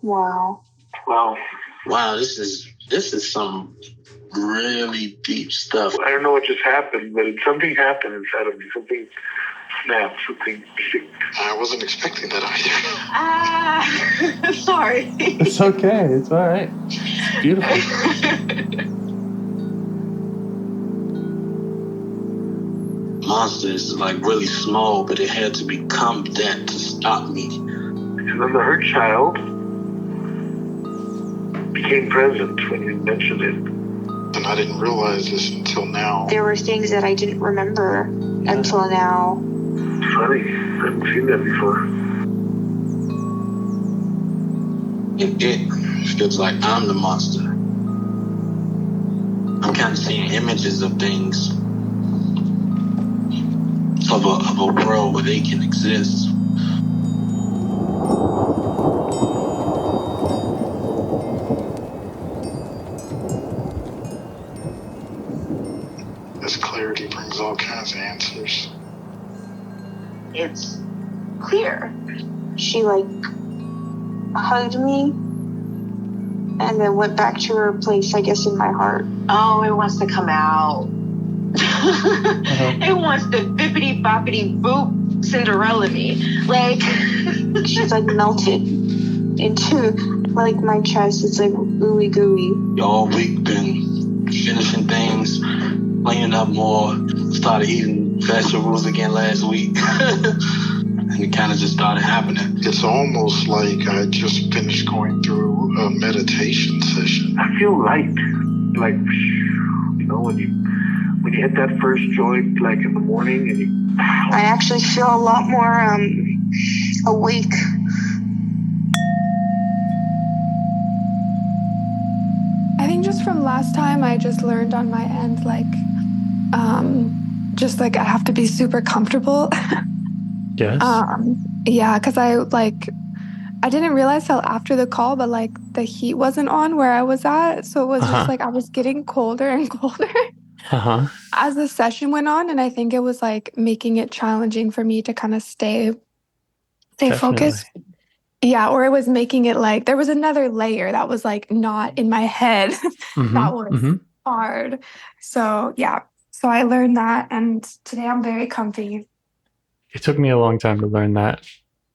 Wow. Wow, this is some really deep stuff. I don't know what just happened, but something happened inside of me. Something snapped, something sick. I wasn't expecting that either. Sorry. It's okay. It's all right. It's beautiful. Monster is like really small, but it had to become that to stop me. And then the hurt child became present when you mentioned it. And I didn't realize this until now. There were things that I didn't remember until now. Funny, I haven't seen that before. It feels like I'm the monster. I'm kind of seeing images of things, of a world where they can exist. This clarity brings all kinds of answers. It's clear. She hugged me and then went back to her place, I guess, in my heart. Oh, it wants to come out. It wants to bippity boppity boop Cinderella me. She's melted into my chest. It's ooey gooey. All week been finishing things, cleaning up more, started eating vegetables again last week. And it kind of just started happening. It's almost like I just finished going through a meditation session. I feel light. When you hit that first joint, in the morning, and I actually feel a lot more awake. I think just from last time, I just learned on my end, I have to be super comfortable. Yes. Yeah, because I didn't realize till after the call, but the heat wasn't on where I was at. So it was just I was getting colder and colder as the session went on. And I think it was making it challenging for me to kind of stay focused. Yeah, or it was making it there was another layer that was not in my head. That was hard. So yeah, so I learned that, and today I'm very comfy. It took me a long time to learn that.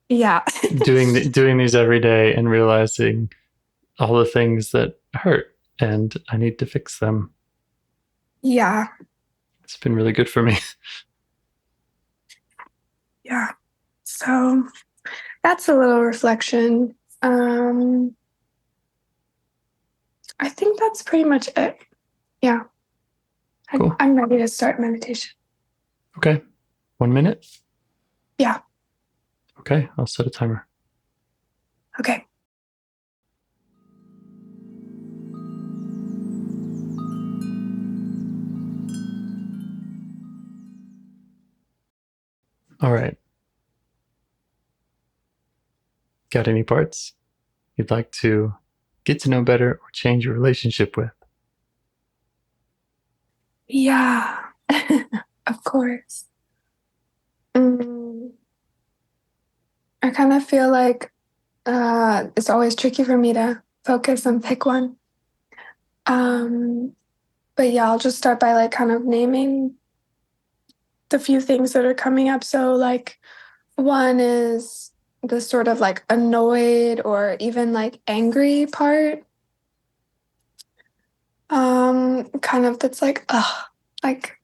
Yeah. doing these every day and realizing all the things that hurt and I need to fix them. Yeah. It's been really good for me. Yeah. So that's a little reflection. I think that's pretty much it. Yeah. Cool. I'm ready to start meditation. Okay. 1 minute? Yeah. Okay, I'll set a timer. Okay. All right. Got any parts you'd like to get to know better or change your relationship with? Yeah, of course. I kind of feel it's always tricky for me to focus and pick one. But yeah, I'll just start by kind of naming the few things that are coming up. So one is the sort of annoyed or even angry part. Kind of that's at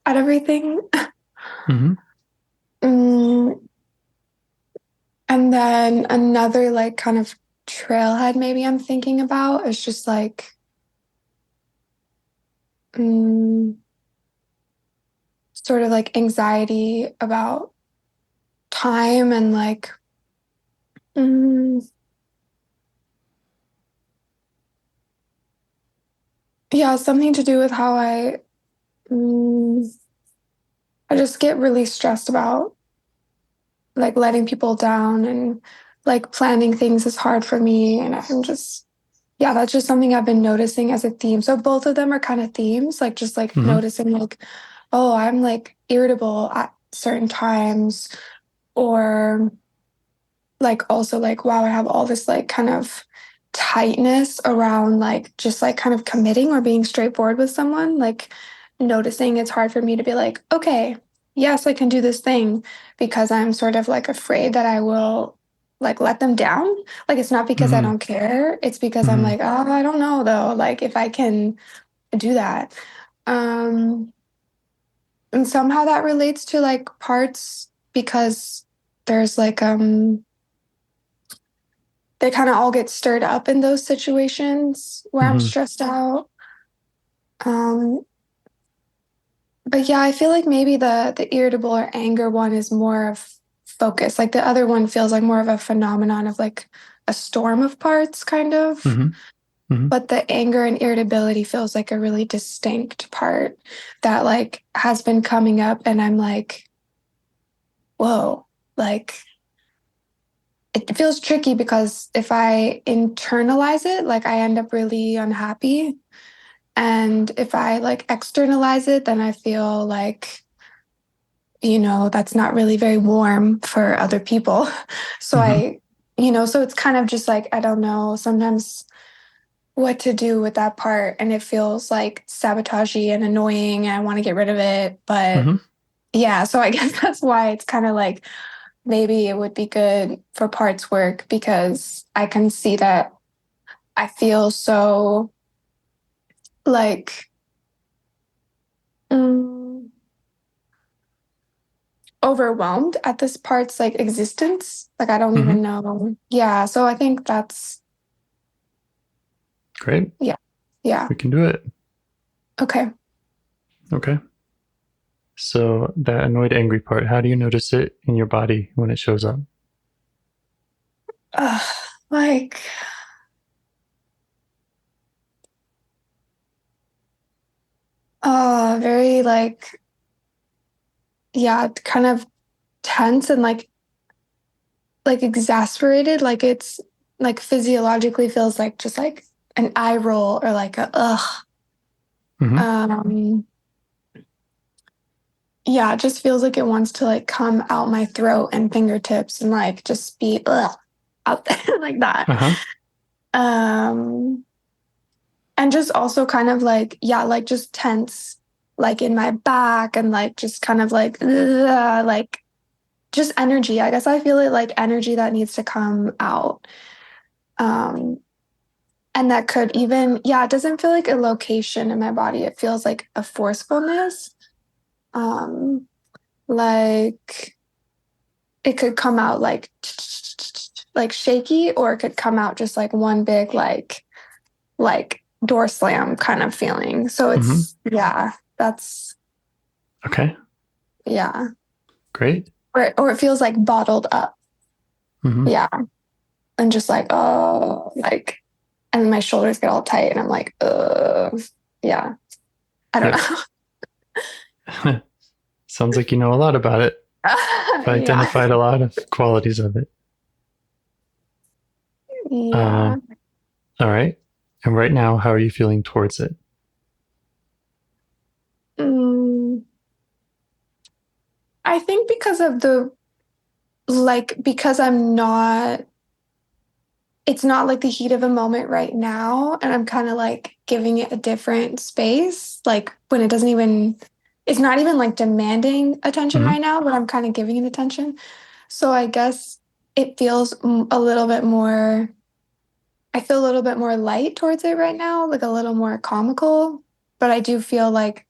everything. And then another kind of trailhead maybe I'm thinking about is just sort of anxiety about time and yeah, something to do with how I just get really stressed about letting people down, and planning things is hard for me. And I'm just, yeah, that's just something I've been noticing as a theme. So both of them are kind of themes, noticing oh, I'm irritable at certain times, or also wow, I have all this kind of tightness around like just like kind of committing or being straightforward with someone, like noticing it's hard for me to be like, okay, yes, I can do this thing, because I'm sort of like afraid that I will like let them down. Like it's not because I don't care, it's because I'm like, oh, I don't know though, like if I can do that. And somehow that relates to like parts, because there's like they kind of all get stirred up in those situations where I'm stressed out. Um, but yeah, I feel like maybe the irritable or anger one is more of focus. Like the other one feels like more of a phenomenon of like a storm of parts, kind of. But the anger and irritability feels like a really distinct part that like has been coming up, and I'm like, whoa, like it feels tricky, because if I internalize it, like I end up really unhappy. And if I like externalize it, then I feel like, that's not really very warm for other people. So so it's kind of just like, I don't know sometimes what to do with that part. And it feels like sabotagey and annoying, and I want to get rid of it. But yeah, so I guess that's why it's kind of like, maybe it would be good for parts work, because I can see that I feel so like overwhelmed at this part's like existence. Like I don't even know. Yeah. So I think that's great. Yeah. Yeah. We can do it. Okay. Okay. So that annoyed, angry part, how do you notice it in your body when it shows up? Like, very like, yeah, kind of tense and like exasperated. Like it's like physiologically feels like just like an eye roll or like a ugh. Yeah, it just feels like it wants to like come out my throat and fingertips and like just be ugh, out there like that. And just also kind of like, yeah, like just tense, like in my back, and like just kind of like, ugh, like just energy. I guess I feel it like energy that needs to come out. And that could even, yeah, it doesn't feel like a location in my body. It feels like a forcefulness. Like it could come out like shaky, or it could come out just like one big like door slam kind of feeling. So it's yeah, that's okay. Yeah. Great. Or it feels like bottled up. Yeah. And just like, oh, like, and my shoulders get all tight and I'm like, yeah. I don't know. Sounds like you know a lot about it. I've identified a lot of qualities of it. Yeah. All right. And right now, how are you feeling towards it? I think because of because it's not like the heat of a moment right now. And I'm kind of like giving it a different space. Like when it's not even like demanding attention right now, but I'm kind of giving it attention. So I guess it feels a little bit more, I feel a little bit more light towards it right now, like a little more comical. But I do feel like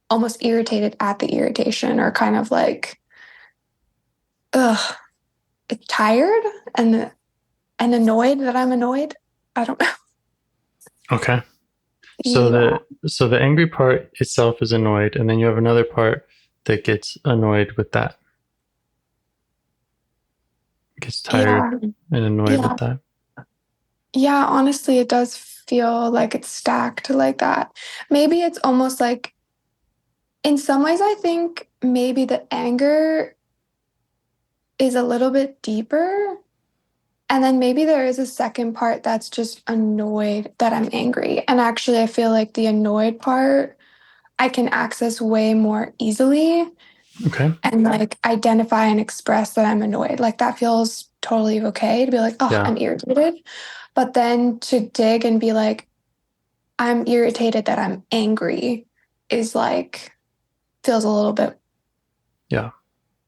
almost irritated at the irritation, or kind of like, tired and annoyed that I'm annoyed. I don't know. Okay. So the angry part itself is annoyed, and then you have another part that gets annoyed with that. Gets tired and annoyed with that. Yeah, honestly, it does feel like it's stacked like that. Maybe it's almost like, in some ways, I think maybe the anger is a little bit deeper. And then maybe there is a second part that's just annoyed that I'm angry. And actually, I feel like the annoyed part I can access way more easily. Okay. And like identify and express that I'm annoyed. Like that feels totally okay to be like, oh, yeah, I'm irritated. But then to dig and be like, I'm irritated that I'm angry is like, feels a little bit. Yeah.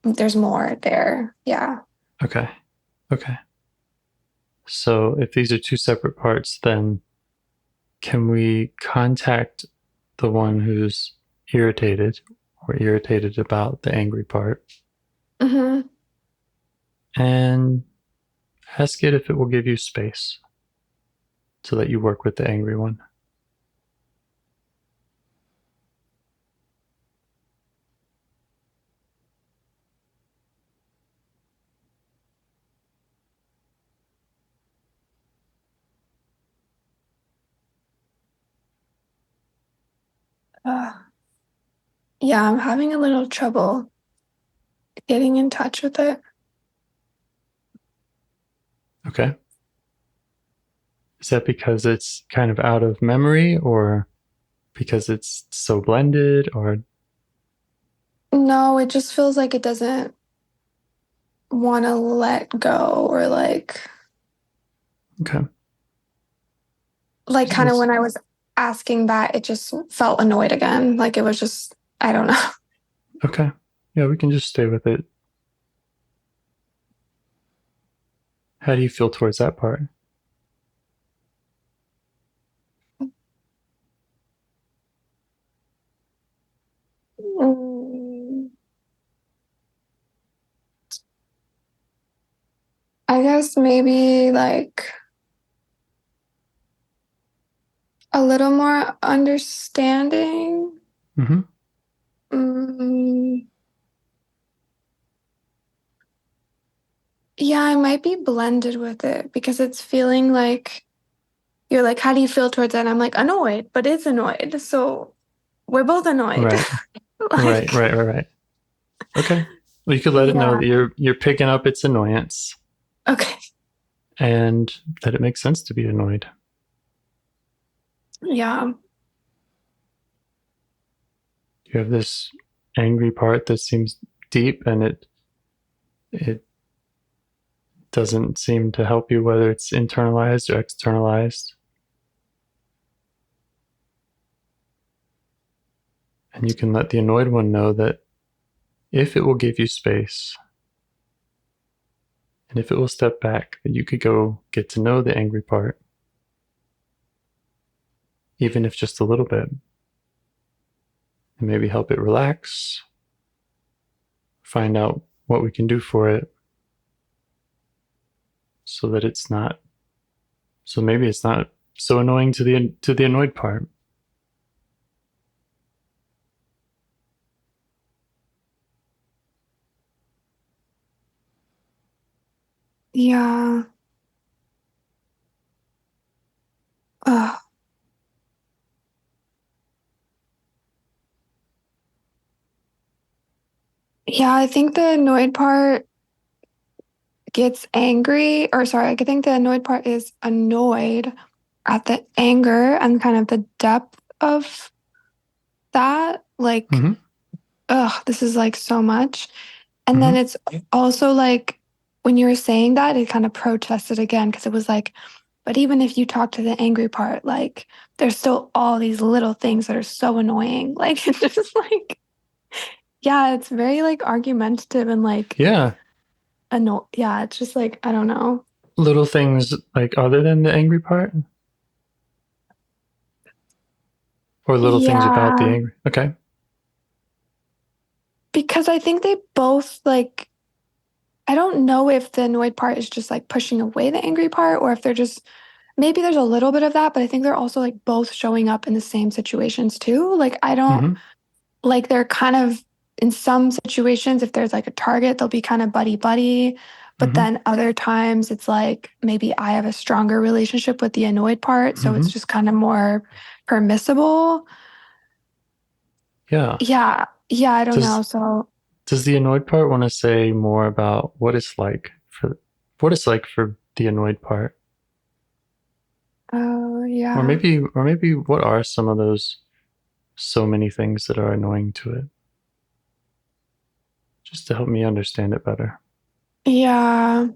There's more there. Yeah. Okay. So if these are two separate parts, then can we contact the one who's irritated or irritated about the angry part Mm-hmm. and ask it if it will give you space so that you work with the angry one? Yeah, I'm having a little trouble getting in touch with it. Okay. Is that because it's kind of out of memory or because it's so blended or? No, it just feels like it doesn't want to let go or like. Okay. Like kind of when I was asking that, it just felt annoyed again. Like it was just, I don't know. Okay. Yeah, we can just stay with it. How do you feel towards that part? I guess maybe like a little more understanding. Mm-hmm. Yeah, I might be blended with it because it's feeling like you're like, how do you feel towards that? And I'm like, annoyed, but it's annoyed. So we're both annoyed. Right. Like, Right. Okay. Well, you could let it know that you're picking up its annoyance. Okay. And that it makes sense to be annoyed. Yeah. You have this angry part that seems deep and it doesn't seem to help you, whether it's internalized or externalized. And you can let the annoyed one know that if it will give you space and if it will step back, that you could go get to know the angry part, even if just a little bit, and maybe help it relax, find out what we can do for it so that it's not, so maybe it's not so annoying to the annoyed part. Yeah. Yeah, I think the annoyed part gets angry, or sorry, I think the annoyed part is annoyed at the anger and kind of the depth of that. Like, this is like so much. And then it's also like when you were saying that, it kind of protested again because it was like, but even if you talk to the angry part, like there's still all these little things that are so annoying. Like it's just like, yeah, it's very like argumentative and like, Yeah. Yeah, it's just like, I don't know. Little things like other than the angry part? Or little things about the angry? Okay. Because I think they both like, I don't know if the annoyed part is just like pushing away the angry part or if they're just, maybe there's a little bit of that, but I think they're also like both showing up in the same situations too. Like, I don't, like they're kind of in some situations, if there's like a target, they'll be kind of buddy buddy. But then other times it's like maybe I have a stronger relationship with the annoyed part. So it's just kind of more permissible. Yeah. Yeah. Yeah. I don't know. So does the annoyed part want to say more about what it's like for the annoyed part? Oh, yeah. Or maybe what are some of those so many things that are annoying to it? Just to help me understand it better. Yeah.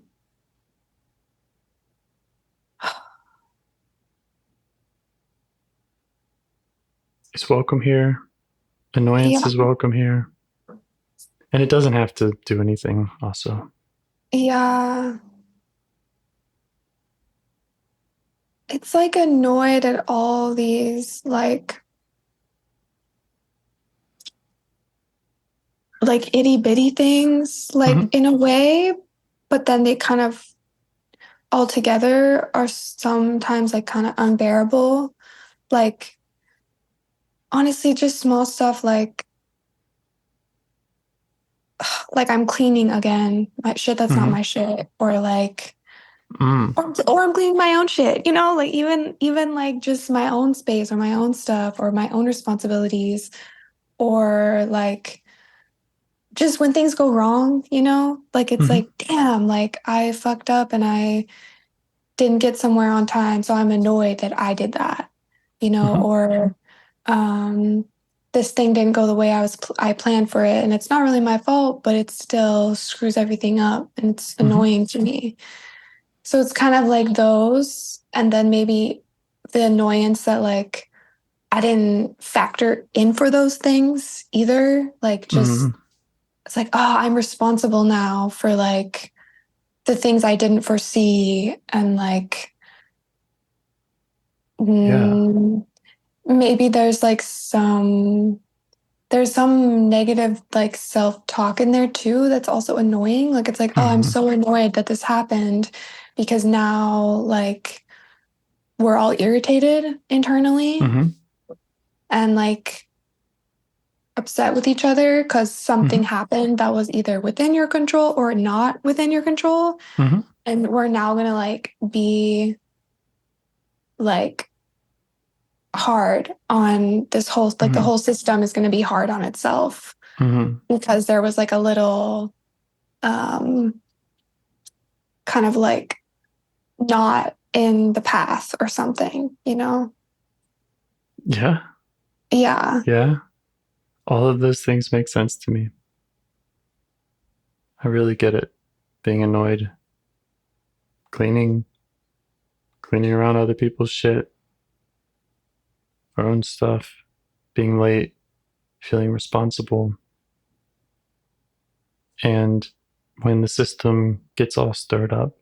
is welcome here. Annoyance is welcome here. And it doesn't have to do anything also. Yeah. It's like annoyed at all these like itty bitty things, like in a way, but then they kind of all together are sometimes like kind of unbearable. Like honestly, just small stuff like I'm cleaning again, my shit that's not my shit, or like or I'm cleaning my own shit, you know, like even like just my own space or my own stuff or my own responsibilities, or like just when things go wrong, you know, like it's like, damn, like I fucked up and I didn't get somewhere on time, so I'm annoyed that I did that, you know, or this thing didn't go the way I planned for it, and it's not really my fault, but it still screws everything up, and it's annoying to me. So it's kind of like those, and then maybe the annoyance that like I didn't factor in for those things either. Like just it's like, oh, I'm responsible now for like the things I didn't foresee, and like maybe there's some negative like self-talk in there too that's also annoying. Like it's like, oh, I'm so annoyed that this happened because now like we're all irritated internally and like upset with each other because something happened that was either within your control or not within your control. And we're now gonna like be like hard on this whole like the whole system is gonna be hard on itself because there was like a little kind of like not in the path or something, you know? Yeah. Yeah. Yeah. All of those things make sense to me. I really get it. Being annoyed, cleaning around other people's shit, our own stuff, being late, feeling responsible. And when the system gets all stirred up.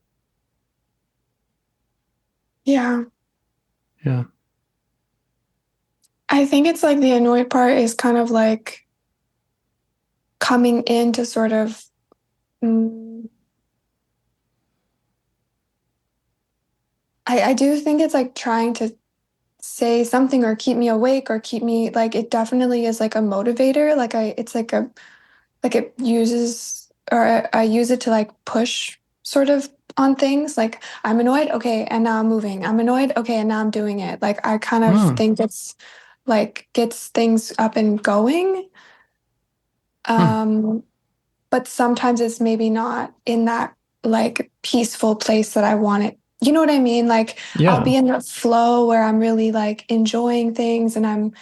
Yeah. Yeah. I think it's like the annoyed part is kind of like coming in to sort of I do think it's like trying to say something or keep me awake or keep me like it definitely is like a motivator. Like it's like it uses or I use it to like push sort of on things. Like I'm annoyed, okay, and now I'm moving. I'm annoyed, okay, and now I'm doing it. Like I kind of think it's like gets things up and going. But sometimes it's maybe not in that like peaceful place that I want it. You know what I mean? Like I'll be in the flow where I'm really like enjoying things and I'm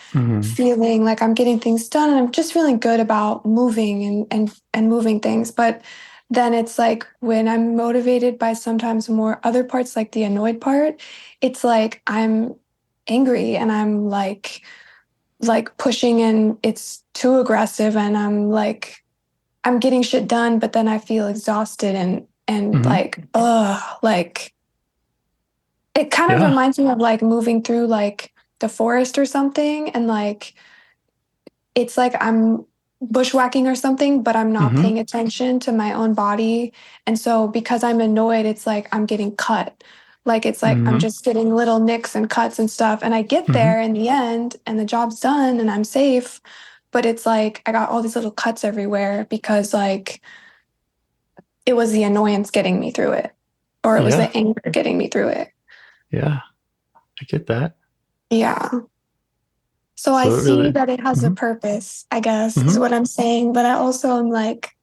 feeling like I'm getting things done and I'm just feeling good about moving and moving things. But then it's like when I'm motivated by sometimes more other parts, like the annoyed part, it's like I'm angry and I'm like pushing and it's too aggressive and I'm getting shit done, but then I feel exhausted and like, like it kind of reminds me of like moving through like the forest or something. And like, it's like I'm bushwhacking or something, but I'm not paying attention to my own body. And so because I'm annoyed, it's like I'm getting cut. Like, it's like I'm just getting little nicks and cuts and stuff. And I get there in the end and the job's done and I'm safe. But it's like I got all these little cuts everywhere because like it was the annoyance getting me through it, or it was the anger getting me through it. Yeah, I get that. Yeah. So I see really, that it has a purpose, I guess, is what I'm saying. But I also am like,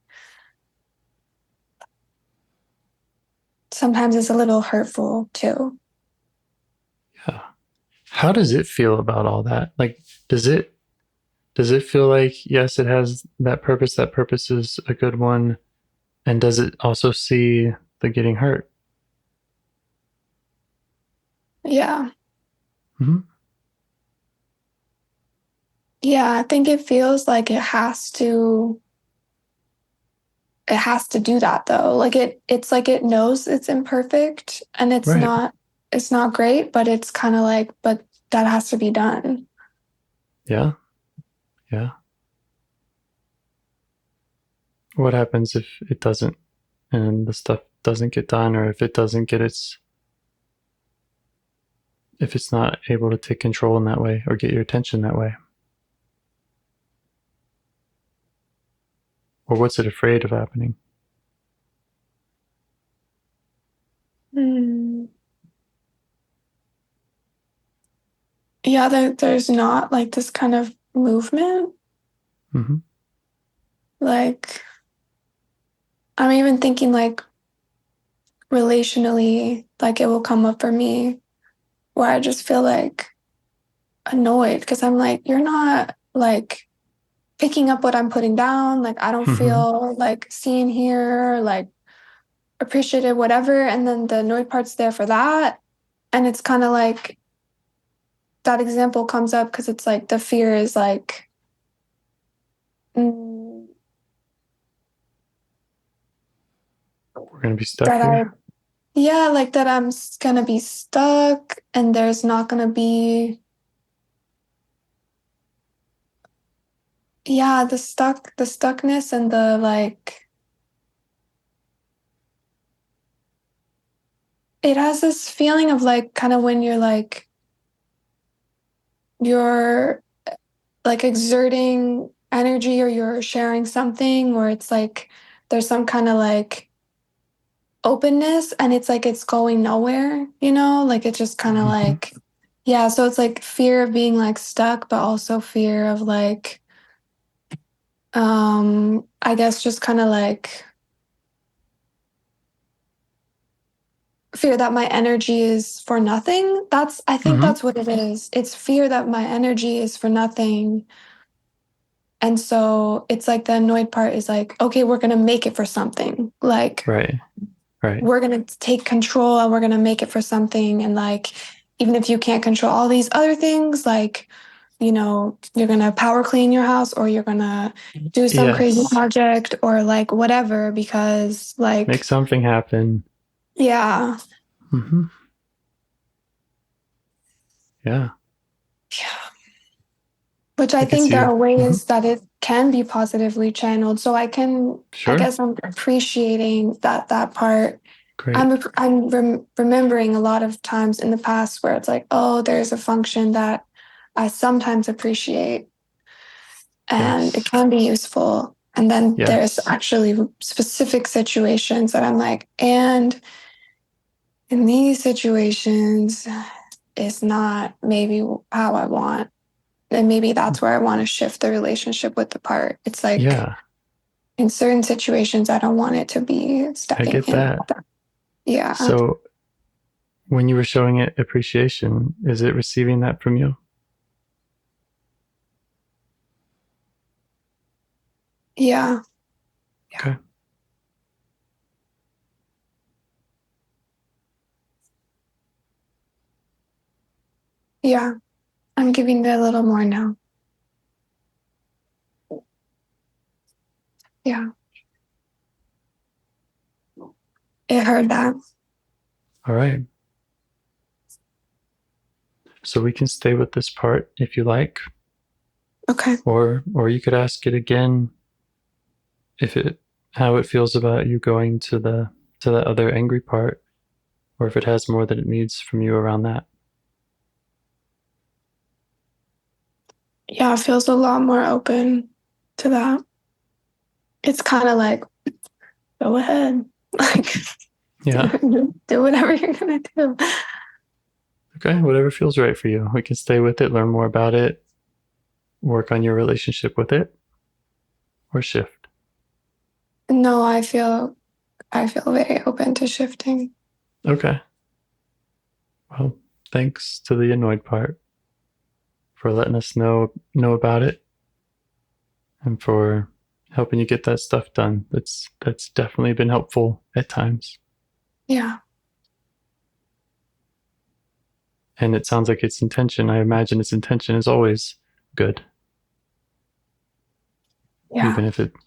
sometimes it's a little hurtful too. Yeah. How does it feel about all that? Like, does it feel like, yes, it has that purpose? That purpose is a good one. And does it also see the getting hurt? Yeah. Yeah, I think it feels like it has to do that though. Like it's like it knows it's imperfect and it's Right. not great, but it's kind of like, but that has to be done. Yeah. Yeah. What happens if it doesn't, and the stuff doesn't get done, or if it doesn't get if it's not able to take control in that way or get your attention that way? Or what's it afraid of happening? Yeah, there's not like this kind of movement. Mm-hmm. Like, I'm even thinking like relationally, like it will come up for me where I just feel like annoyed because I'm like, you're not like picking up what I'm putting down. Like, I don't feel like seen here, like appreciated, whatever. And then the annoyed part's there for that. And it's kind of like that example comes up because it's like the fear is like, We're going to be stuck here. Yeah, like that I'm gonna be stuck and there's not gonna be, yeah, the stuckness and the like, it has this feeling of like kind of when you're like exerting energy or you're sharing something or it's like there's some kind of like openness and it's like it's going nowhere, like it's just kind of like, yeah, so it's like fear of being like stuck, but also fear of like, I guess just kind of like fear that my energy is for nothing. I think that's what it is. It's fear that my energy is for nothing. And so it's like the annoyed part is like, okay, we're going to make it for something. Like, Right. we're going to take control and we're going to make it for something. And like, even if you can't control all these other things, like, you're going to power clean your house or you're going to do some crazy project or like whatever, because like, make something happen. Yeah. Mm-hmm. Yeah. Yeah. Which I think there are ways that it can be positively channeled. So I guess I'm appreciating that part. Great. I'm remembering a lot of times in the past where it's like, oh, there's a function that I sometimes appreciate and it can be useful. And then there's actually specific situations that I'm like, and in these situations, it's not maybe how I want. And maybe that's where I want to shift the relationship with the part. It's like, in certain situations, I don't want it to be stepping in. I get that. Yeah. So when you were showing it appreciation, is it receiving that from you? Yeah. Okay. Yeah. I'm giving it a little more now. Yeah. It heard that. All right. So we can stay with this part if you like. Okay. Or you could ask it again how it feels about you going to the other angry part, or if it has more that it needs from you around that. Yeah, it feels a lot more open to that. It's kind of like, go ahead. Like, do whatever you're going to do. Okay, whatever feels right for you. We can stay with it, learn more about it, work on your relationship with it, or shift. No, I feel very open to shifting. Okay. Well, thanks to the annoyed part for letting us know about it and for helping you get that stuff done. That's definitely been helpful at times. Yeah. And it sounds like its intention. I imagine its intention is always good. Yeah.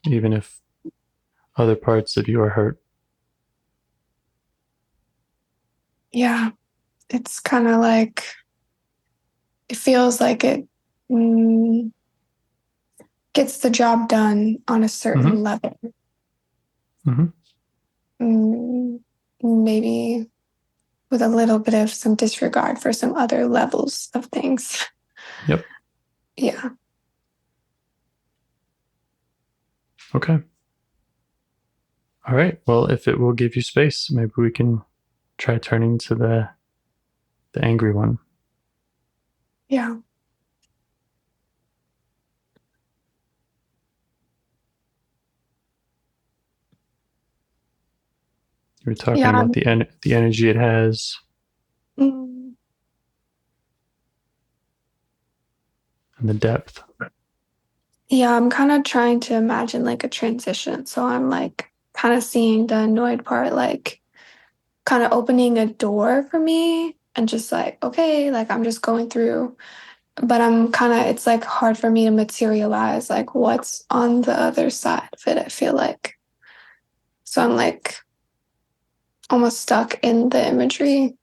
even if other parts of you are hurt. Yeah. It's kind of like, it feels like it gets the job done on a certain level. Maybe with a little bit of some disregard for some other levels of things. Yep. Yeah. Okay. All right. Well, if it will give you space, maybe we can try turning to the angry one. Yeah. You were talking about the energy it has. And the depth. Yeah, I'm kind of trying to imagine like a transition. So I'm like kind of seeing the annoyed part, like kind of opening a door for me and just like, okay, like I'm just going through. But I'm kind of, it's like hard for me to materialize like what's on the other side of it, I feel like. So I'm like almost stuck in the imagery.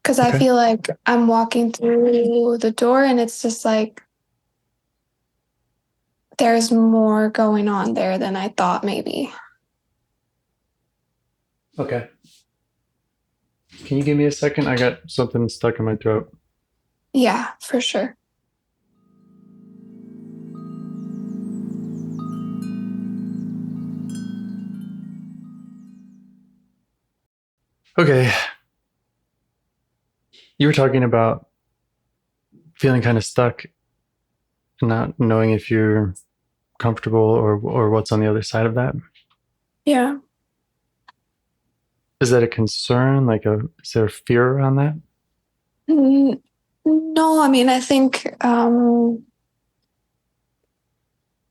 Because I feel like I'm walking through the door and it's just like, there's more going on there than I thought maybe. Okay. Can you give me a second? I got something stuck in my throat. Yeah, for sure. Okay. You were talking about feeling kind of stuck, not knowing if you're comfortable or what's on the other side of that. Yeah. Is that a concern? Is there a fear around that? No, I mean, I think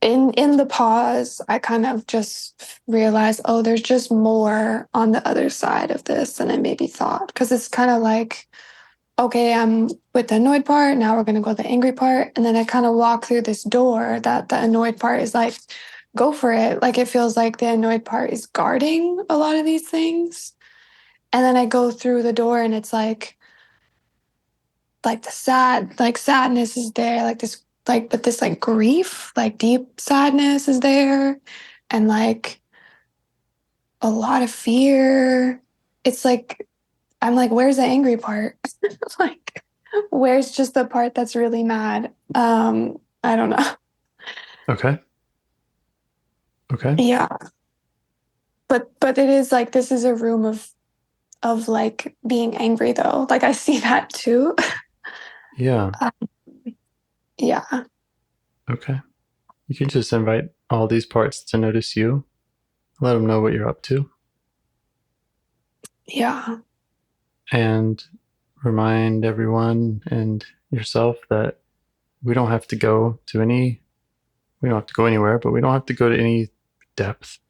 in the pause, I kind of just realized, oh, there's just more on the other side of this than I maybe thought. Because it's kind of like, okay, I'm with the annoyed part. Now we're going to go to the angry part. And then I kind of walk through this door that the annoyed part is like, go for it. Like it feels like the annoyed part is guarding a lot of these things. And then I go through the door and it's like the sadness is there, like this, like, but this like grief, like deep sadness is there. And like a lot of fear. It's like, I'm like, where's the angry part? Like, where's just the part that's really mad? I don't know. Okay. Yeah. But it is like, this is a room of like being angry though. Like I see that too. Yeah. Yeah. Okay. You can just invite all these parts to notice you. Let them know what you're up to. Yeah. And remind everyone and yourself that we don't have to go anywhere, but we don't have to go to any depth,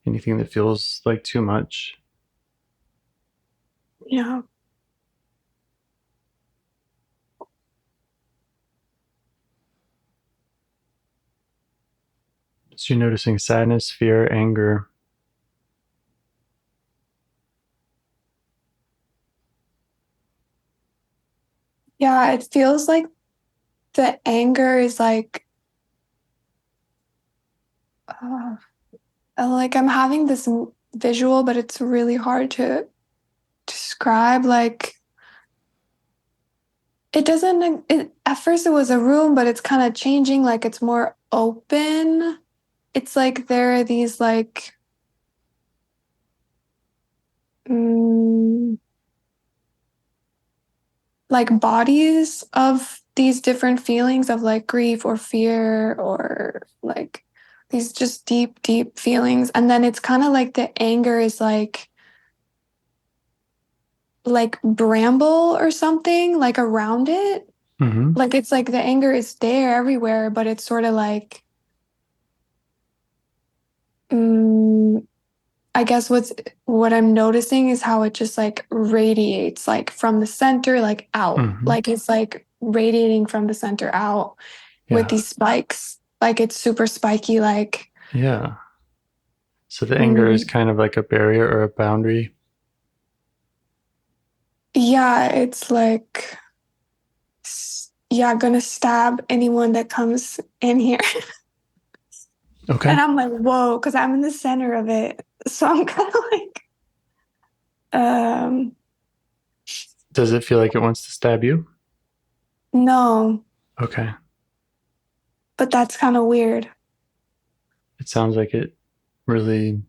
anything that feels like too much. Yeah. So you're noticing sadness, fear, anger. Yeah, it feels like the anger is like I'm having this visual, but it's really hard to describe. Like it doesn't. At first, it was a room, but it's kind of changing. Like it's more open. It's like there are these like like bodies of these different feelings of like grief or fear or like these just deep, deep feelings. And then it's kind of like the anger is like bramble or something like around it. Mm-hmm. Like it's like the anger is there everywhere, but it's sort of like I guess what I'm noticing is how it just like radiates like from the center like out. Like it's like radiating from the center out with these spikes like it's super spiky, like. Yeah. So the anger is kind of like a barrier or a boundary. Yeah, it's like, yeah, gonna stab anyone that comes in here. Okay. And I'm like, whoa, because I'm in the center of it. So I'm kind of like, does it feel like it wants to stab you? No. Okay. But that's kind of weird. It sounds like it really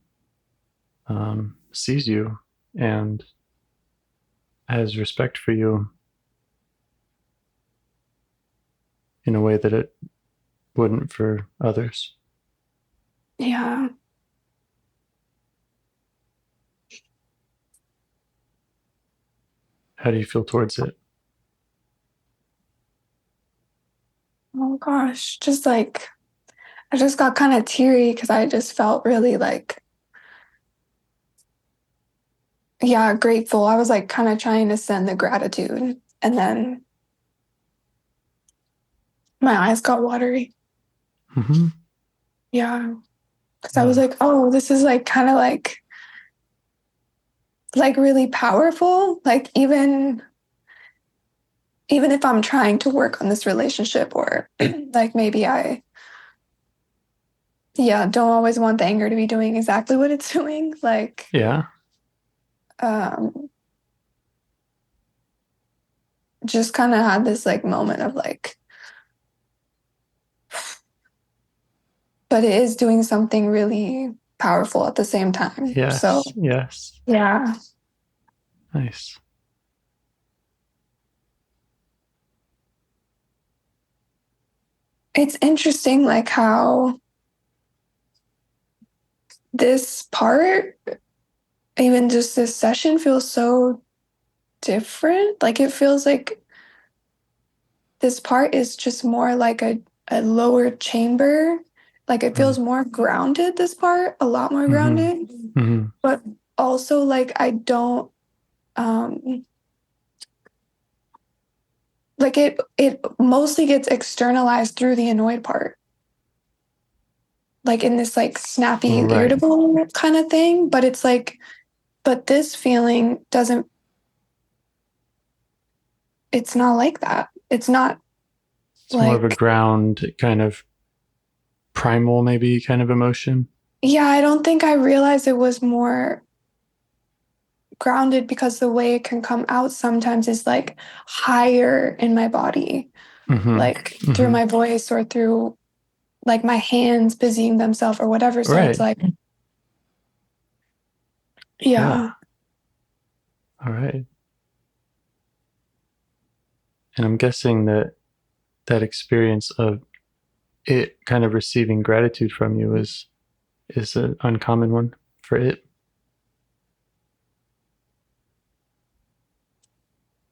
sees you and has respect for you in a way that it wouldn't for others. Yeah. How do you feel towards it? Oh gosh, just like I just got kind of teary because I just felt really like, yeah, grateful. I was like kind of trying to send the gratitude, and then my eyes got watery. Mm-hmm. Yeah. Because I was like, oh, this is like kind of like really powerful. Like even if I'm trying to work on this relationship or like maybe I don't always want the anger to be doing exactly what it's doing. Like um just kind of had this like moment of like, but it is doing something really powerful at the same time. Yes. So Yes. yeah. Nice. It's interesting like how this part, even just this session feels so different. Like it feels like this part is just more like a lower chamber. Like it feels more grounded, this part, a lot more grounded. Mm-hmm. But also like I don't like it mostly gets externalized through the annoyed part. Like in this like snappy, irritable kind of thing. But it's like, but this feeling doesn't, it's not like that. It's not it's like more of a ground kind of primal, maybe kind of emotion. Yeah, I don't think I realized it was more grounded because the way it can come out sometimes is like higher in my body, like through my voice or through like my hands busying themselves or whatever. So it's like, yeah. All right. And I'm guessing that experience of it kind of receiving gratitude from you is an uncommon one for it.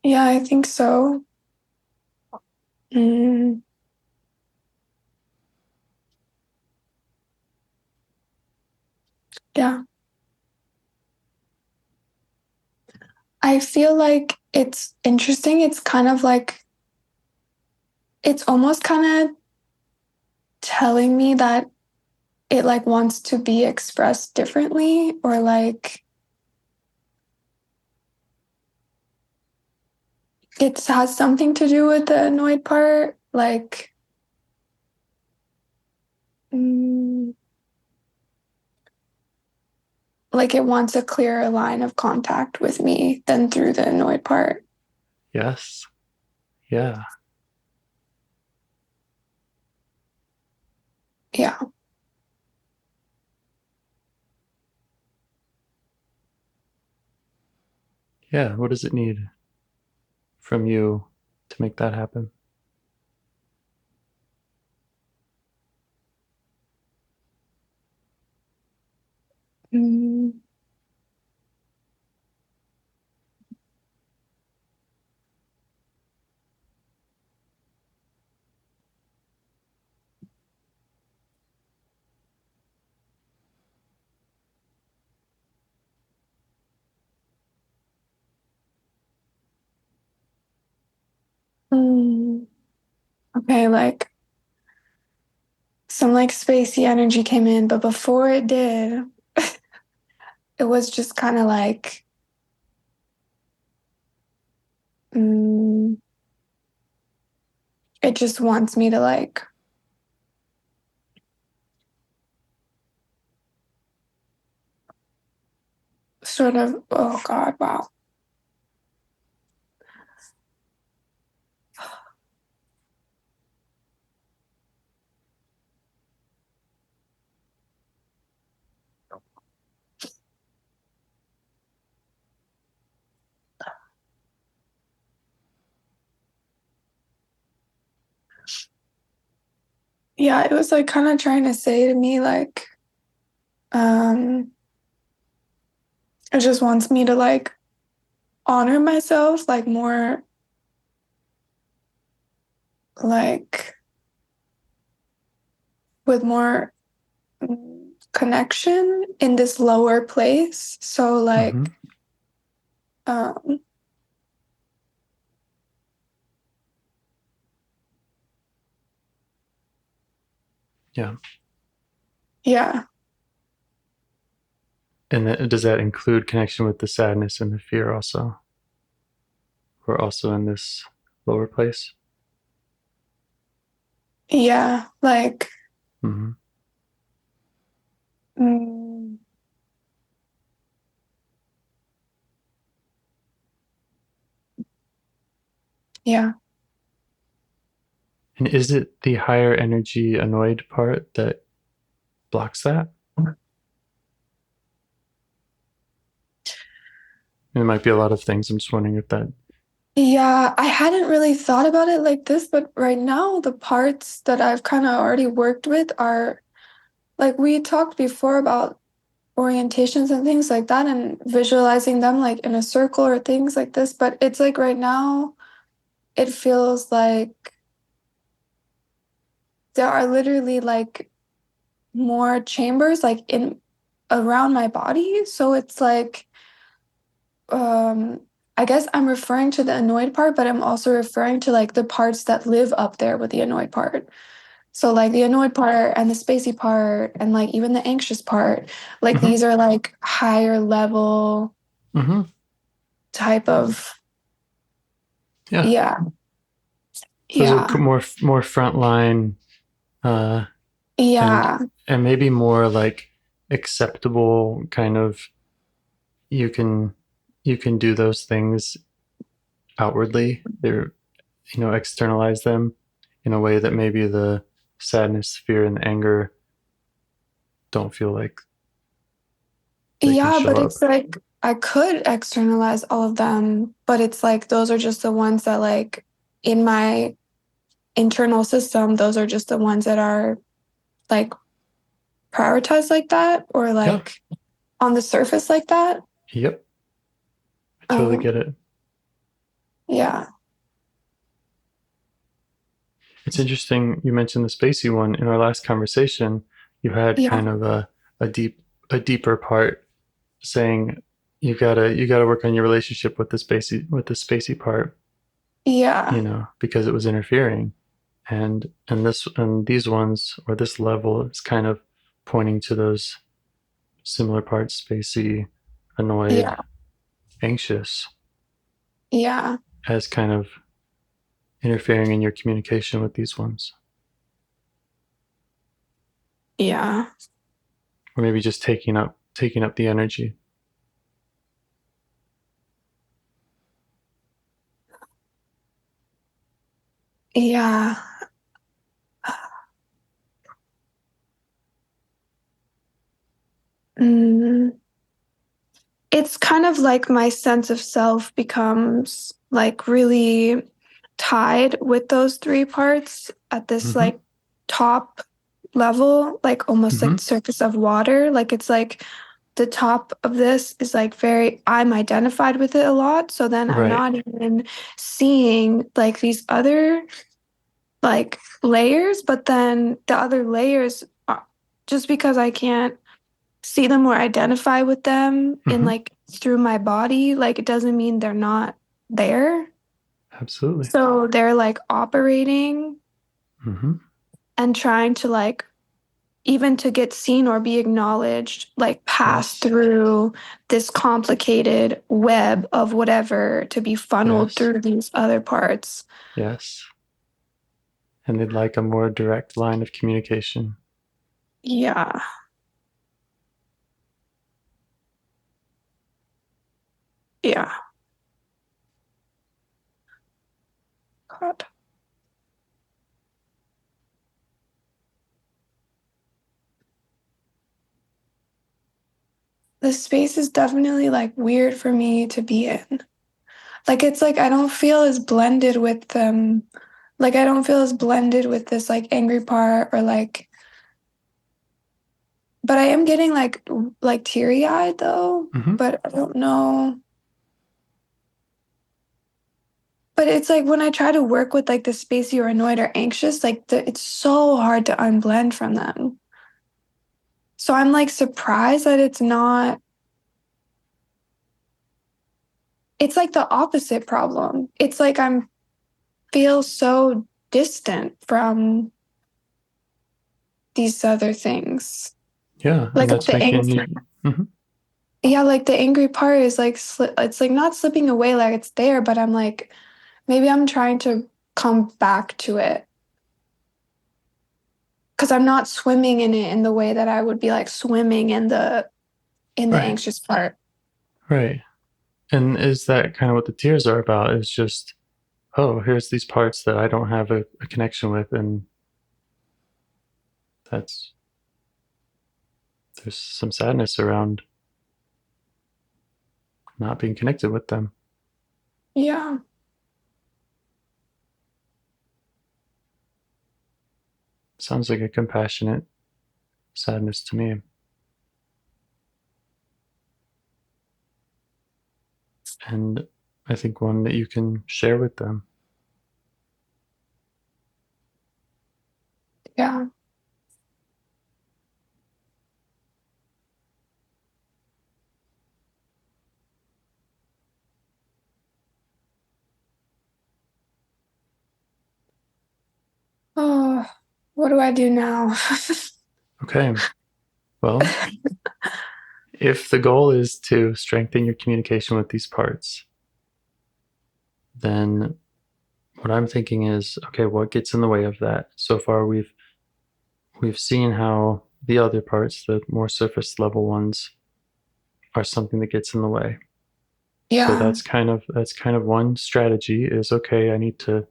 Yeah, I think so. Yeah. I feel like it's interesting. It's kind of like, it's almost kind of telling me that it like wants to be expressed differently, or like it has something to do with the annoyed part. Like, like it wants a clearer line of contact with me than through the annoyed part. Yes. Yeah. Yeah. Yeah. What does it need from you to make that happen? Okay, like some like spacey energy came in, but before it did, it was just kind of like, it just wants me to like sort of, oh God, wow. Yeah, it was like kind of trying to say to me like, it just wants me to like honor myself like more, like with more connection in this lower place. So like, Yeah. Yeah. And does that include connection with the sadness and the fear also? We're also in this lower place? Yeah, like, Mm-hmm. Yeah. And is it the higher energy annoyed part that blocks that? And it might be a lot of things. I'm just wondering if that. Yeah, I hadn't really thought about it like this, but right now the parts that I've kind of already worked with are like we talked before about orientations and things like that and visualizing them like in a circle or things like this, but it's like right now it feels like there are literally like more chambers like in around my body. So it's like I guess I'm referring to the annoyed part, but I'm also referring to like the parts that live up there with the annoyed part. So like the annoyed part and the spacey part and like even the anxious part, like these are like higher level type of yeah. Those are more frontline Yeah. and maybe more like acceptable kind of you can do those things outwardly. They're externalize them in a way that maybe the sadness, fear, and anger don't feel like they can Yeah, show but up. it's like I could externalize all of them, but it's like those are just the ones that like in my internal system, those are just the ones that are like prioritized like that or like on the surface like that. Yep. I totally get it. Yeah. It's interesting you mentioned the spacey one. In our last conversation, you had kind of a deeper part saying you gotta work on your relationship with the spacey part. Yeah. Because it was interfering. And these ones or this level is kind of pointing to those similar parts, spacey, annoyed, anxious, Yeah. as kind of interfering in your communication with these ones. Yeah. Or maybe just taking up the energy. Yeah. It's kind of like my sense of self becomes like really tied with those three parts at this like top level, like almost like the surface of water. Like it's like the top of this is like I'm identified with it a lot. So then I'm not even seeing like these other like layers, but then the other layers, just because I can't see them or identify with them in like through my body, like it doesn't mean they're not there. Absolutely. So they're like operating and trying to like even to get seen or be acknowledged, like pass through this complicated web of whatever to be funneled through these other parts. Yes. And they'd like a more direct line of communication. Yeah. Yeah. God. The space is definitely like weird for me to be in. Like it's like I don't feel as blended with them. Like I don't feel as blended with this like angry part or like, but I am getting like teary-eyed though. Mm-hmm. But I don't know. But it's like when I try to work with like the spacey or annoyed or anxious, like it's so hard to unblend from them. So I'm like surprised that it's not. It's like the opposite problem. It's like I'm feel so distant from these other things. Yeah, Like and that's the making you. Mm-hmm. Yeah, like the angry part is like it's like not slipping away like it's there, but I'm like maybe I'm trying to come back to it because I'm not swimming in it in the way that I would be like swimming in the anxious part. Right. And is that kind of what the tears are about? Is just, oh, here's these parts that I don't have a connection with, and there's some sadness around not being connected with them. Yeah. Sounds like a compassionate sadness to me. And I think one that you can share with them. Yeah. Oh, what do I do now? Okay. Well, if the goal is to strengthen your communication with these parts, then what I'm thinking is, okay, what gets in the way of that? So far, we've seen how the other parts, the more surface level ones, are something that gets in the way. Yeah. So that's kind of one strategy is, okay, I need to,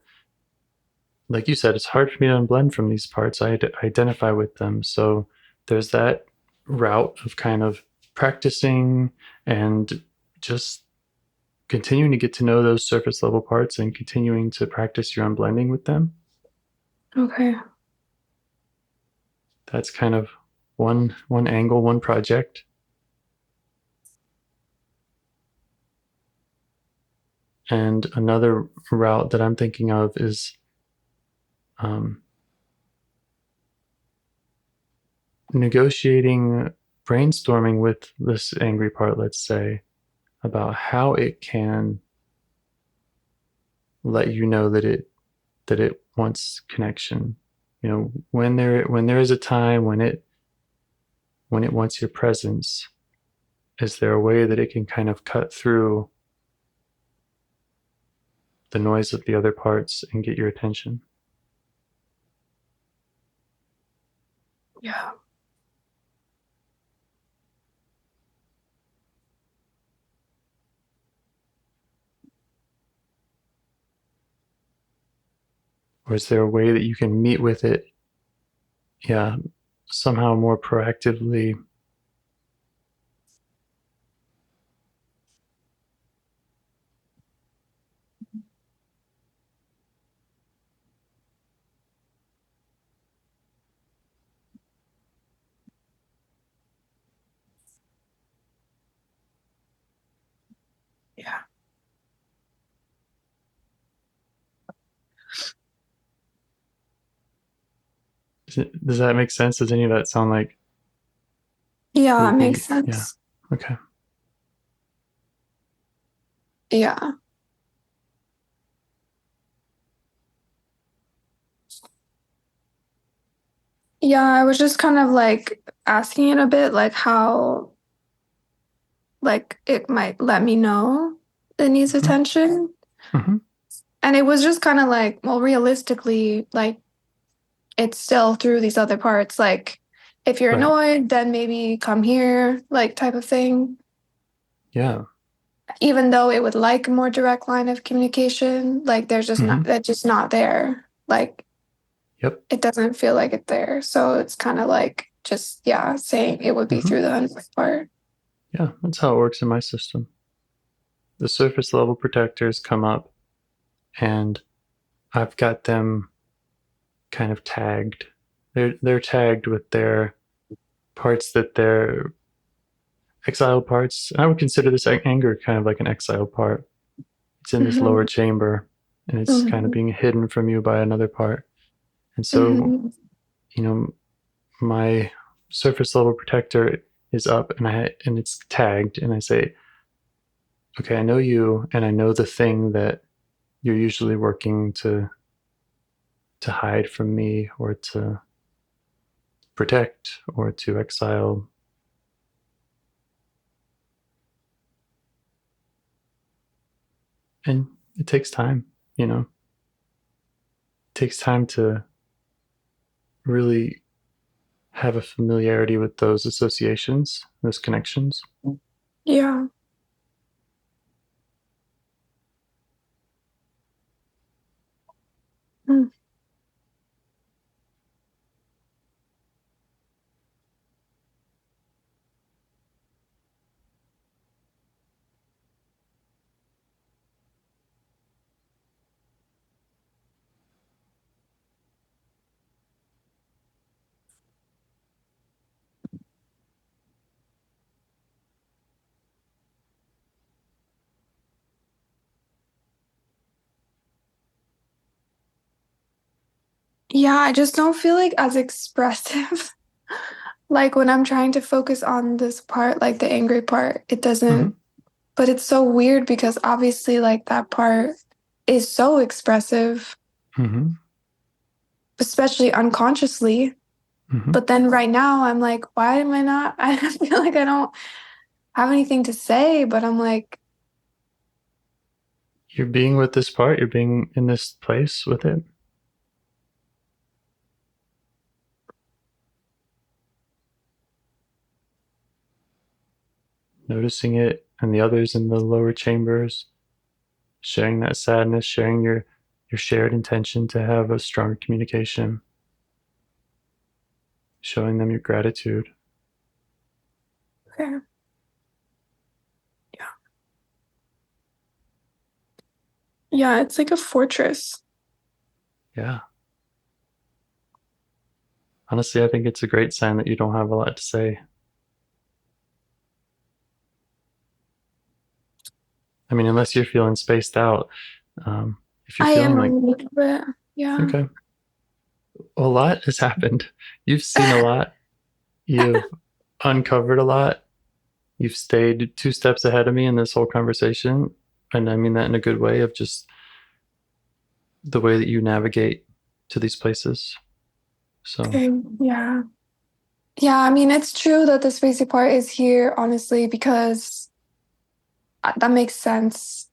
like you said, it's hard for me to unblend from these parts. I identify with them. So there's that route of kind of practicing and just continuing to get to know those surface level parts and continuing to practice your unblending with them. Okay. That's kind of one angle, one project. And another route that I'm thinking of is negotiating, brainstorming with this angry part, let's say, about how it can let you know that it wants connection. You know, when there is a time when it wants your presence, is there a way that it can kind of cut through the noise of the other parts and get your attention? Yeah. Or is there a way that you can meet with it, yeah, somehow more proactively? Yeah. Does that make sense? Does any of that sound like Yeah, it makes sense. Yeah. Okay. Yeah. Yeah, I was just kind of like asking it a bit, like how like it might let me know it needs attention. Mm-hmm. And it was just kind of like, well, realistically, like it's still through these other parts. Like if you're Right. annoyed, then maybe come here, like type of thing. Yeah. Even though it would like a more direct line of communication, like there's just not that's just not there. Like Yep. it doesn't feel like it's there. So it's kind of like just saying it would be through the unsafe part. Yeah, that's how it works in my system. The surface level protectors come up and I've got them kind of tagged. They're tagged with their parts that they're exile parts. I would consider this anger kind of like an exile part. It's in this lower chamber and it's kind of being hidden from you by another part. And so, you know, my surface level protector is up and it's tagged and I say, okay, I know you and I know the thing that you're usually working to hide from me or to protect or to exile. And it takes time, it takes time to really have a familiarity with those associations, those connections. Yeah. Mm. Yeah, I just don't feel like as expressive. Like when I'm trying to focus on this part, like the angry part, it doesn't, but it's so weird because obviously, like that part is so expressive, especially unconsciously. But then right now, I'm like, why am I not? I feel like I don't have anything to say, but I'm like, you're being with this part, you're being in this place with it. Noticing it and the others in the lower chambers, sharing that sadness, sharing your shared intention to have a stronger communication, showing them your gratitude. okay. Yeah. Yeah, it's like a fortress. Yeah. Honestly, I think it's a great sign that you don't have a lot to say. I mean, unless you're feeling spaced out. If you're I feeling am a like, little bit, yeah. okay, a lot has happened. You've seen a lot. You've uncovered a lot. You've stayed 2 steps ahead of me in this whole conversation. And I mean that in a good way of just the way that you navigate to these places. So, Okay, yeah. Yeah, I mean, it's true that the spacey part is here, honestly, because that makes sense.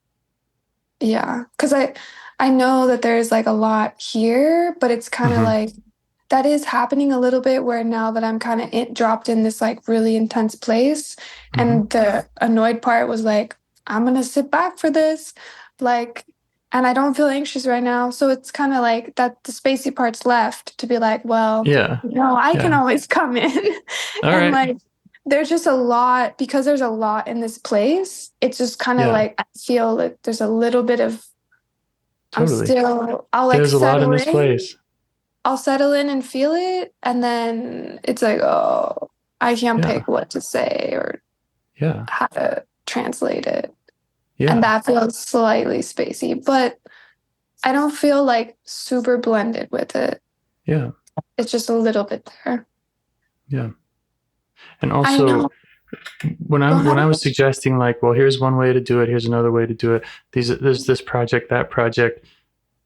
Yeah, because I know that there's like a lot here, but it's kind of like that is happening a little bit where now that I'm kind of dropped in this like really intense place, and the annoyed part was like, I'm gonna sit back for this, like, and I don't feel anxious right now, so it's kind of like that the spacey part's left to be like, well, yeah. no, I can always come in, All and right. like there's just a lot because there's a lot in this place. It's just kind of like I feel like there's a little bit of Totally. I'll like There's a lot in settle this in. place. I'll settle in and feel it, and then it's like, oh, I can't pick what to say or how to translate it. And that feels slightly spacey, but I don't feel like super blended with it. Yeah. It's just a little bit there. Yeah. And also when I was suggesting like, well, here's one way to do it, here's another way to do it. There's this project, that project.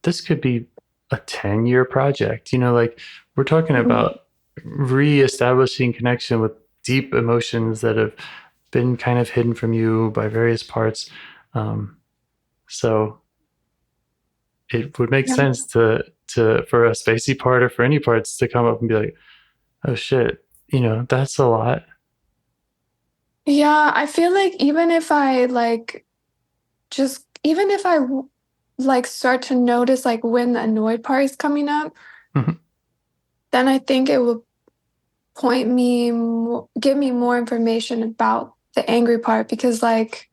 This could be a 10-year project. Like we're talking about re-establishing connection with deep emotions that have been kind of hidden from you by various parts. So it would make sense to for a spacey part or for any parts to come up and be like, oh shit, that's a lot. Yeah, I feel like even if I start to notice like when the annoyed part is coming up, then I think it will give me more information about the angry part, because like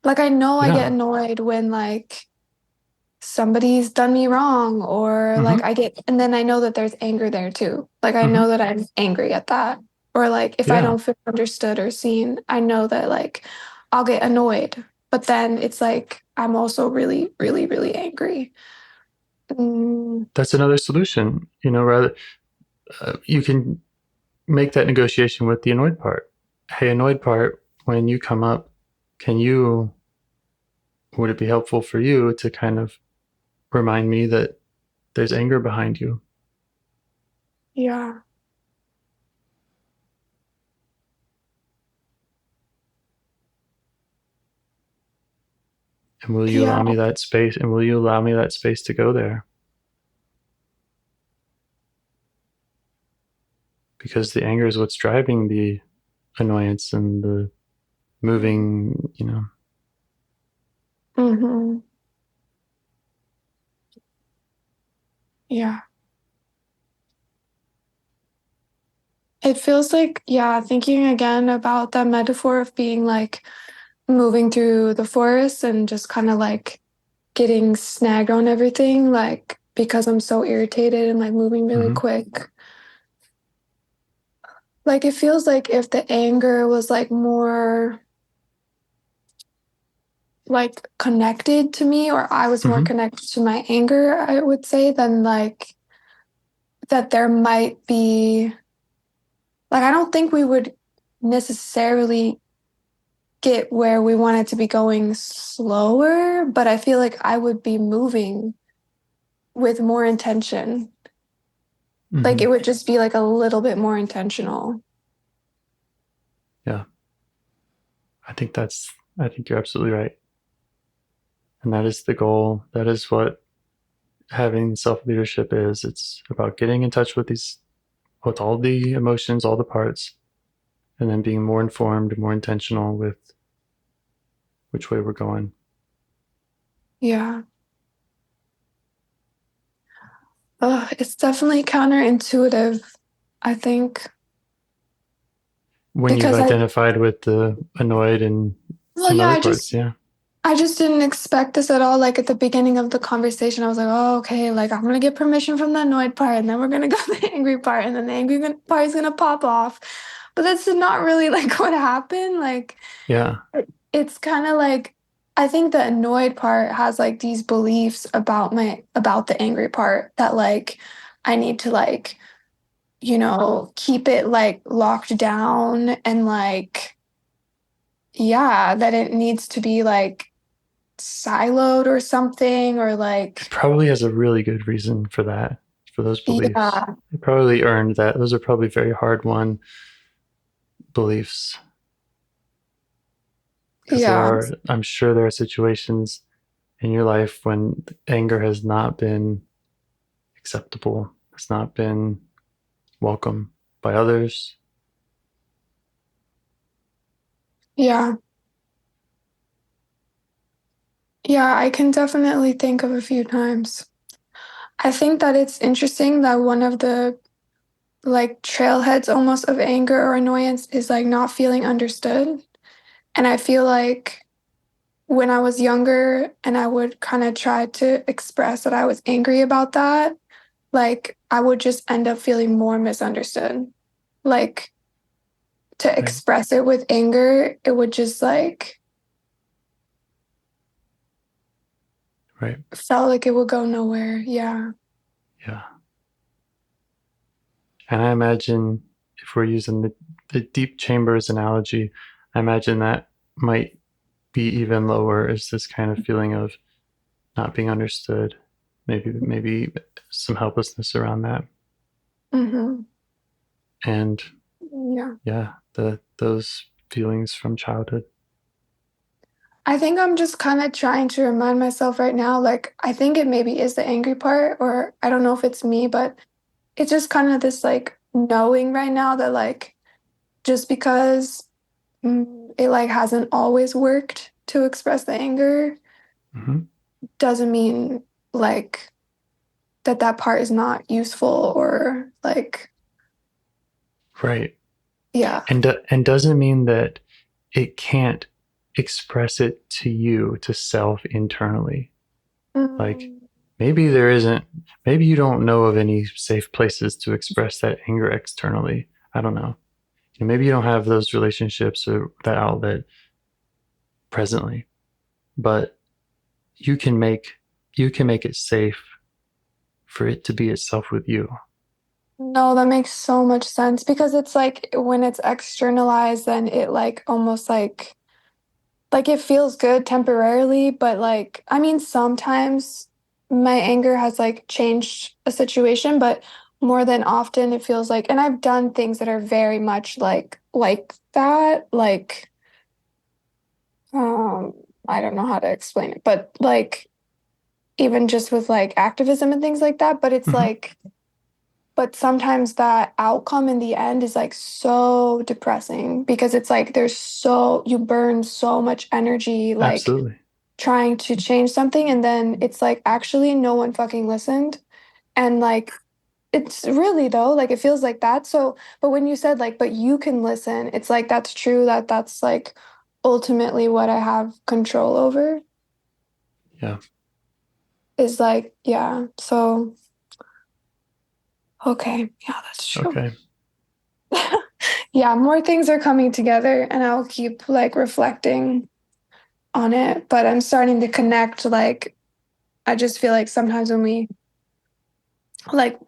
I know I get annoyed when like somebody's done me wrong, or like and then I know that there's anger there too. Like I know that I'm angry at that. Or like if I don't feel understood or seen, I know that like I'll get annoyed. But then it's like I'm also really, really, really angry. That's another solution. Rather you can make that negotiation with the annoyed part. Hey, annoyed part, when you come up, would it be helpful for you to kind of remind me that there's anger behind you? Yeah. And will you allow me that space? And will you allow me that space to go there? Because the anger is what's driving the annoyance and the moving, Yeah. It feels like, thinking again about that metaphor of being like moving through the forest and just kind of like getting snagged on everything, like because I'm so irritated and like moving really quick. Like it feels like if the anger was like more like connected to me, or I was more connected to my anger, I would say, then like that there might be like, I don't think we would necessarily get where we wanted to be going slower, but I feel like I would be moving with more intention. Like it would just be like a little bit more intentional. Yeah. I think you're absolutely right. And that is the goal. That is what having self-leadership is. It's about getting in touch with all the emotions, all the parts, and then being more informed, more intentional with which way we're going. Yeah. It's definitely counterintuitive, I think. When you've identified with the annoyed and some other parts, I just didn't expect this at all. Like at the beginning of the conversation, I was like, oh, okay, like I'm going to get permission from the annoyed part, and then we're going to go to the angry part, and then the angry part is going to pop off. But that's not really like what happened. Like, it's kind of like, I think the annoyed part has like these beliefs about the angry part that like I need to like, keep it like locked down, and like, that it needs to be like siloed or something, or like it probably has a really good reason for that, for those beliefs. It probably earned that. Those are probably very hard-won beliefs. Because I'm sure there are situations in your life when anger has not been acceptable, has not been welcome by others. Yeah, I can definitely think of a few times. I think that it's interesting that one of the like trailheads almost of anger or annoyance is like not feeling understood. And I feel like when I was younger and I would kind of try to express that I was angry about that, like I would just end up feeling more misunderstood. Like to express it with anger, it would just like felt like it would go nowhere. Yeah. Yeah. And I imagine if we're using the deep chambers analogy, I imagine that might be even lower, is this kind of feeling of not being understood, maybe some helplessness around that. And yeah, those feelings from childhood. I think I'm just kind of trying to remind myself right now, like, I think it maybe is the angry part, or I don't know if it's me, but it's just kind of this like knowing right now that like just because it like hasn't always worked to express the anger doesn't mean like that part is not useful or like right. Yeah. And doesn't mean that it can't express it to you, to self internally. Like maybe maybe you don't know of any safe places to express that anger externally. I don't know. Maybe you don't have those relationships or that outlet presently, but you can make it safe for it to be itself with you. No, that makes so much sense because it's like when it's externalized, then it like almost like it feels good temporarily, but like I mean sometimes my anger has like changed a situation, but more than often it feels like, and I've done things that are very much like that, like I don't know how to explain it, but like even just with like activism and things like that, but it's like but sometimes that outcome in the end is like so depressing because it's like you burn so much energy like Absolutely. trying to change something, and then it's like actually no one fucking listened. And like it's really though, like it feels like that. So but when you said like but you can listen, it's like that's true, that's like ultimately what I have control over. Yeah. Is like, yeah. So okay, yeah, that's true. Okay. Yeah, more things are coming together and I'll keep like reflecting on it. But I'm starting to connect, like, I just feel like sometimes when we like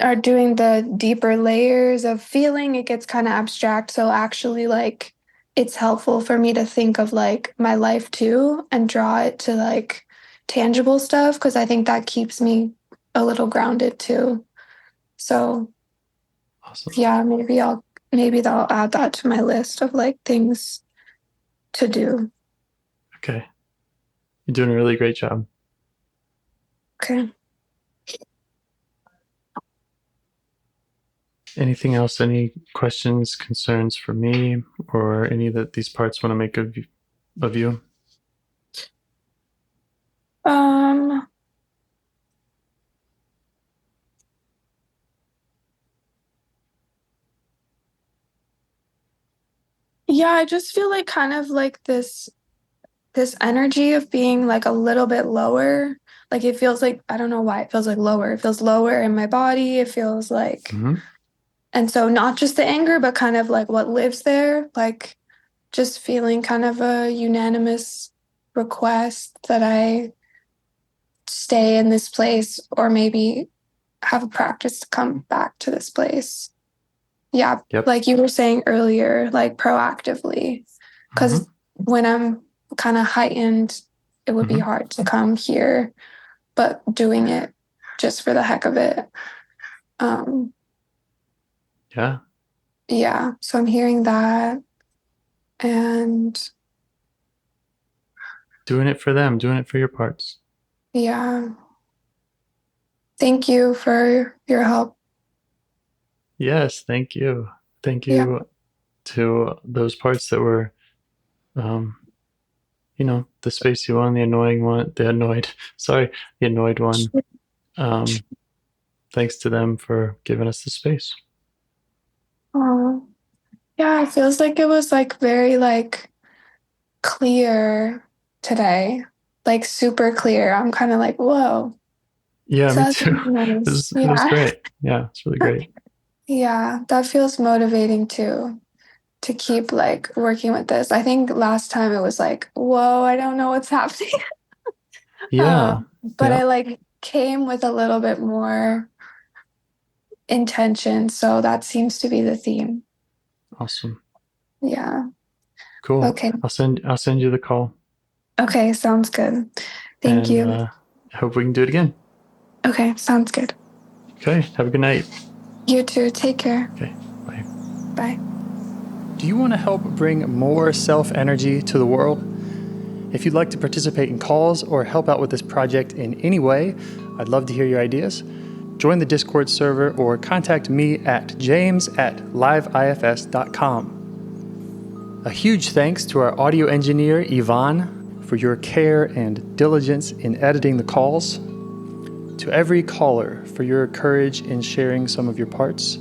are doing the deeper layers of feeling, it gets kind of abstract. So actually, like, it's helpful for me to think of like my life too and draw it to like tangible stuff because I think that keeps me a little grounded too. So awesome. Yeah, maybe I'll add that to my list of like things to do. Okay. You're doing a really great job. Okay. Anything else? Any questions, concerns for me, or any that these parts want to make of you? Yeah, I just feel like kind of like this energy of being like a little bit lower. Like it feels like, I don't know why it feels like lower. It feels lower in my body. It feels like, and so not just the anger, but kind of like what lives there, like just feeling kind of a unanimous request that I stay in this place or maybe have a practice to come back to this place. Yeah. Yep. Like you were saying earlier, like proactively, because when I'm kind of heightened, it would be hard to come here, but doing it just for the heck of it. Yeah. Yeah. So I'm hearing that and doing it for them, doing it for your parts. Yeah. Thank you for your help. Yes, thank you. Thank you to those parts that were, the spacey one, the annoying one, the annoyed one. Thanks to them for giving us the space. Oh, yeah, it feels like it was like very like clear today, like super clear. I'm kind of like, whoa. Yeah, So me too. nice. It was great. Yeah, it's really great. Yeah, that feels motivating too, to keep like working with this. I think last time it was like, whoa, I don't know what's happening. Yeah. But I like came with a little bit more intention. So that seems to be the theme. Awesome. Yeah. Cool. Okay. I'll send you the call. Okay, sounds good. Thank you. I hope we can do it again. Okay, sounds good. Okay. Have a good night. You too. Take care. Okay. Bye. Bye. Do you want to help bring more self-energy to the world? If you'd like to participate in calls or help out with this project in any way, I'd love to hear your ideas. Join the Discord server or contact me at james@liveifs.com. A huge thanks to our audio engineer, Yvonne, for your care and diligence in editing the calls. To every caller for your courage in sharing some of your parts.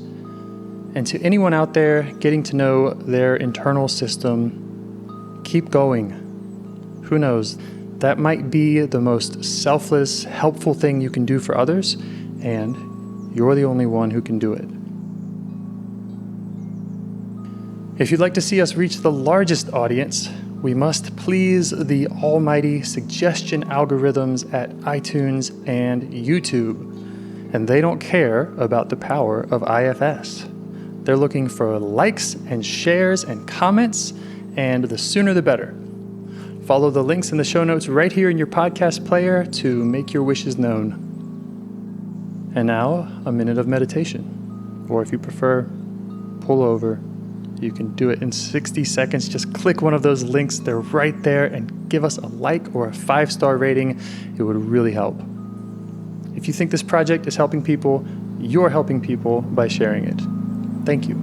And to anyone out there getting to know their internal system, keep going. Who knows, that might be the most selfless, helpful thing you can do for others, and you're the only one who can do it. If you'd like to see us reach the largest audience, we must please the almighty suggestion algorithms at iTunes and YouTube, and they don't care about the power of IFS. They're looking for likes and shares and comments, and the sooner the better. Follow the links in the show notes right here in your podcast player to make your wishes known. And now, a minute of meditation. Or if you prefer, pull over. You can do it in 60 seconds. Just click one of those links. They're right there, and give us a like or a 5-star rating. It would really help. If you think this project is helping people, you're helping people by sharing it. Thank you.